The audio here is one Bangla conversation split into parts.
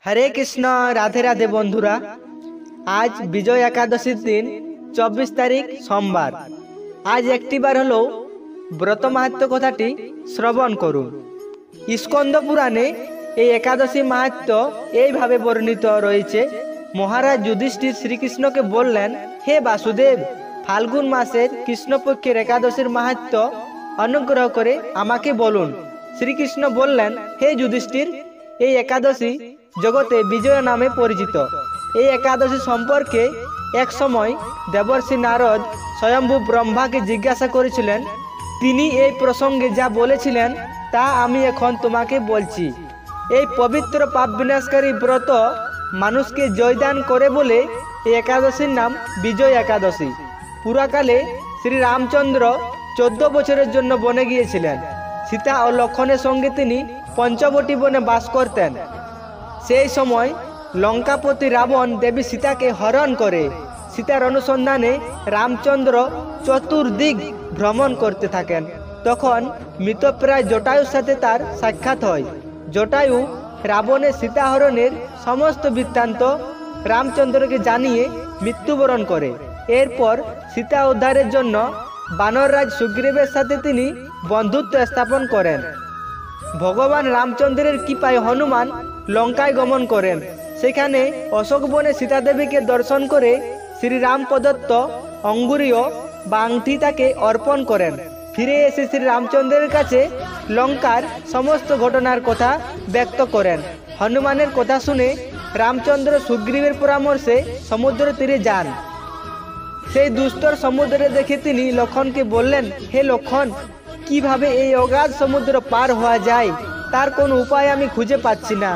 हरे कृष्ण राधे राधे बंधुरा आज विजय एकादशीर दिन 24 तारीख सोमवार। आज एकटी बार हलो व्रत माहात्म्य कथाटी श्रवण करुन। स्कंद पुराणे এই একাদশী মাহাত্ম্য এইভাবে বর্ণিত রয়েছে। মহারাজ যুধিষ্ঠির শ্রীকৃষ্ণকে বললেন, হে বাসুদেব, ফাল্গুন মাসের কৃষ্ণপক্ষের একাদশীর মাহাত্ম্য অনুগ্রহ করে আমাকে বলুন। শ্রীকৃষ্ণ বললেন, হে যুধিষ্ঠির, এই একাদশী জগতে বিজয় নামে পরিচিত। এই একাদশী সম্পর্কে এক সময় দেবর্ষি নারদ স্বয়ম্ভু ব্রহ্মাকে জিজ্ঞাসা করেছিলেন। তিনি এই প্রসঙ্গে যা বলেছিলেন তা আমি এখন তোমাকে বলছি। এই পবিত্র পাপ বিনাশকারী ব্রত মানুষকে জয়দান করে বলে এই একাদশীর নাম বিজয় একাদশী। পুরাকালে শ্রী রামচন্দ্র 14 বছরের জন্য বনে গিয়েছিলেন। সীতা ও লক্ষণের সঙ্গে তিনি পঞ্চবটী বনে বাস করতেন। সেই সময় লঙ্কাপতি রাবণ দেবী সীতাকে হরণ করে। সীতার অনুসন্ধানে রামচন্দ্র চতুর্দিক ভ্রমণ করতে থাকেন। তখন মৃতপ্রায় জটায়ুর সাথে তার সাক্ষাৎ হয়। জটায়ু রাবণের সীতাহরণের সমস্ত বৃত্তান্ত রামচন্দ্রকে জানিয়ে মৃত্যুবরণ করে। এরপর সীতা উদ্ধারের জন্য বানররাজ সুগ্রীবের সাথে তিনি বন্ধুত্ব স্থাপন করেন। ভগবান রামচন্দ্রের কৃপায় হনুমান লঙ্কায় গমন করেন। সেখানে অশোক বনে সীতাদেবীকে দর্শন করে শ্রীরাম প্রদত্ত অঙ্গুরীয় বা আংটি তাকে অর্পণ করেন। ফিরে এসে শ্রী রামচন্দ্রের কাছে লঙ্কার সমস্ত ঘটনার কথা ব্যক্ত করেন। হনুমানের কথা শুনে রামচন্দ্র সুগ্রীবের পরামর্শে সমুদ্র তীরে যান। সেই দুস্তর সমুদ্রে দেখে তিনি লক্ষণকে বললেন, হে লক্ষণ, কিভাবে এই অগাধ সমুদ্র পার হওয়া যায় তার কোনো উপায় আমি খুঁজে পাচ্ছি না।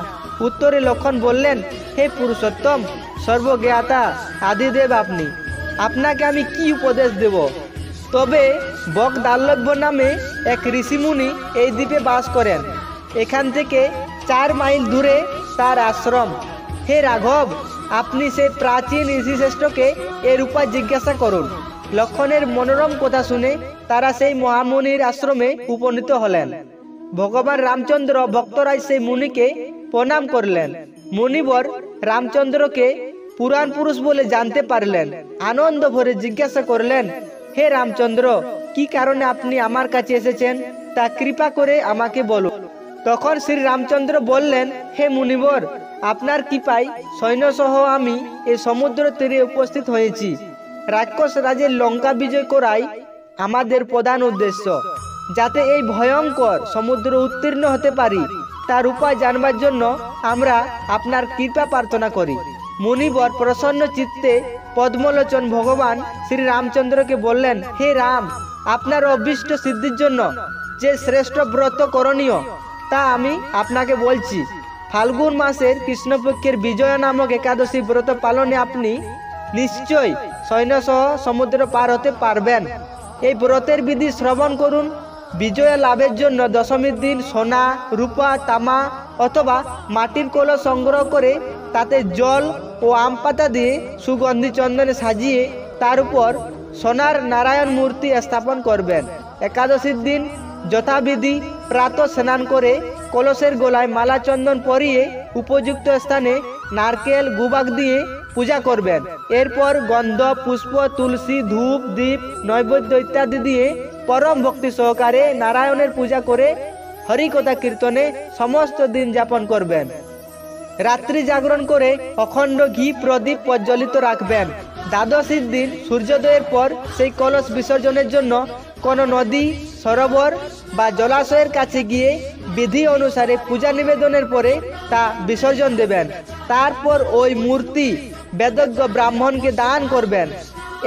উত্তরে লক্ষণ বললেন, হে পুরুষোত্তম, সর্বজ্ঞাতা আদিদেব আপনি, আপনাকে আমি কি উপদেশ দেব? তবে বকদাল্লভ্য নামে এক ঋষিমুনি এই দ্বীপে বাস করেন। এখান থেকে 4 মাইল দূরে তার আশ্রম। হে রাঘব, আপনি সেই প্রাচীন ঋষিশ্রেষ্ঠকে এর উপায় জিজ্ঞাসা করুন। লক্ষণের মনোরম কথা শুনে তারা সেই মহামুনির আশ্রমে উপনীত হলেন। ভগবান রামচন্দ্র ভক্তরাজ সেই মুনিকে প্রণাম করলেন। মুনিবর রামচন্দ্রকে পুরাণ পুরুষ বলে জানতে পারলেন। আনন্দ ভরে জিজ্ঞাসা করলেন, হে রামচন্দ্র, কি কারণে আপনি আমার কাছে এসেছেন তা কৃপা করে আমাকে বলুন। তখন শ্রী রামচন্দ্র বললেন, হে মুনিবর, আপনার কৃপায় সৈন্যসহ আমি এই সমুদ্র তীরে উপস্থিত হয়েছি। রাক্ষস রাজের লঙ্কা বিজয় করাই আমাদের প্রধান উদ্দেশ্য। যাতে এই ভয়ঙ্কর সমুদ্র উত্তীর্ণ হতে পারি তার উপায় জানবার জন্য আমরা আপনার কৃপা প্রার্থনা করি। মুনিবর প্রসন্ন চিত্তে পদ্মলোচন ভগবান শ্রী রামচন্দ্রকে বললেন, হে রাম, আপনার অভীষ্ট সিদ্ধির জন্য যে শ্রেষ্ঠ ব্রত করণীয় তা আমি আপনাকে বলছি। ফাল্গুন মাসের কৃষ্ণপক্ষের বিজয় নামক একাদশী ব্রত পালনে আপনি নিশ্চয় সৈন্যসহ সমুদ্র পার হতে পারবেন। এই ব্রতের বিধি শ্রবণ করুন। বিজয় লাভের জন্য দশমীর দিন সোনা, রূপা, তামা অথবা মাটির কলস সংগ্রহ করে তাতে জল ও আম পাতা দিয়ে সুগন্ধি চন্দনে সাজিয়ে তার উপর সোনার নারায়ণ মূর্তি স্থাপন করবেন। একাদশীর দিন যথাবিধি প্রাতঃ স্নান করে কলসের গোলায় মালা চন্দন পরিয়ে উপযুক্ত স্থানে নারকেল গুবাক দিয়ে পূজা করবেন। এরপর গন্ধ, পুষ্প, তুলসী, ধূপ, দীপ, নৈবেদ্য ইত্যাদি দিয়ে পরম ভক্তি সহকারে নারায়ণের পূজা করে হরিকথা কীর্তনে সমস্ত দিন যাপন করবেন। রাত্রি জাগরণ করে অখণ্ড ঘি প্রদীপ প্রজ্বলিত রাখবেন। দ্বাদশীর দিন সূর্যোদয়ের পর সেই কলস বিসর্জনের জন্য কোনো নদী, সরোবর বা জলাশয়ের কাছে গিয়ে বিধি অনুসারে পূজা নিবেদনের পরে তা বিসর্জন দেবেন। তারপর ওই মূর্তি বেদজ্ঞ ব্রাহ্মণকে দান করবেন।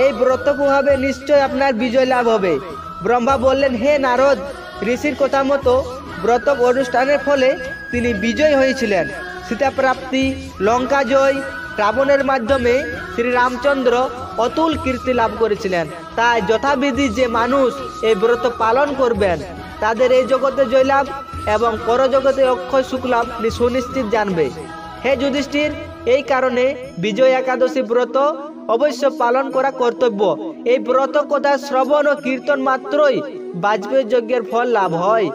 এই ব্রত প্রভাবে নিশ্চয় আপনার বিজয় লাভ হবে। ব্রহ্মা বললেন, হে নারদ, ঋষির কথা মতো ব্রত অনুষ্ঠানের ফলে তিনি বিজয় হয়েছিলেন। সীতা প্রাপ্তি, লঙ্কা জয়, রাবণের মাধ্যমে শ্রী রামচন্দ্র অতুল কীর্তি লাভ করেছিলেন। তাই যথাবিধি যে মানুষ এই ব্রত পালন করবেন তাদের এই জগতে জয়লাভ এবং পরজগতে অক্ষয় সুখলাভ সুনিশ্চিত জানবে। হে যুধিষ্ঠির, এই কারণে বিজয় একাদশী ব্রত অবশ্য পালন করা কর্তব্য। এই ব্রত কথা শ্রবণ ও কীর্তন মাত্রই বাজপেয়ী যজ্ঞের ফল লাভ হয়।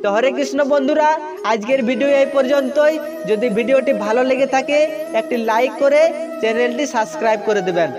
তো হরে কৃষ্ণ বন্ধুরা, আজকের ভিডিও এই পর্যন্তই। যদি ভিডিওটি ভালো লেগে থাকে একটি লাইক করে চ্যানেলটি সাবস্ক্রাইব করে দেবেন।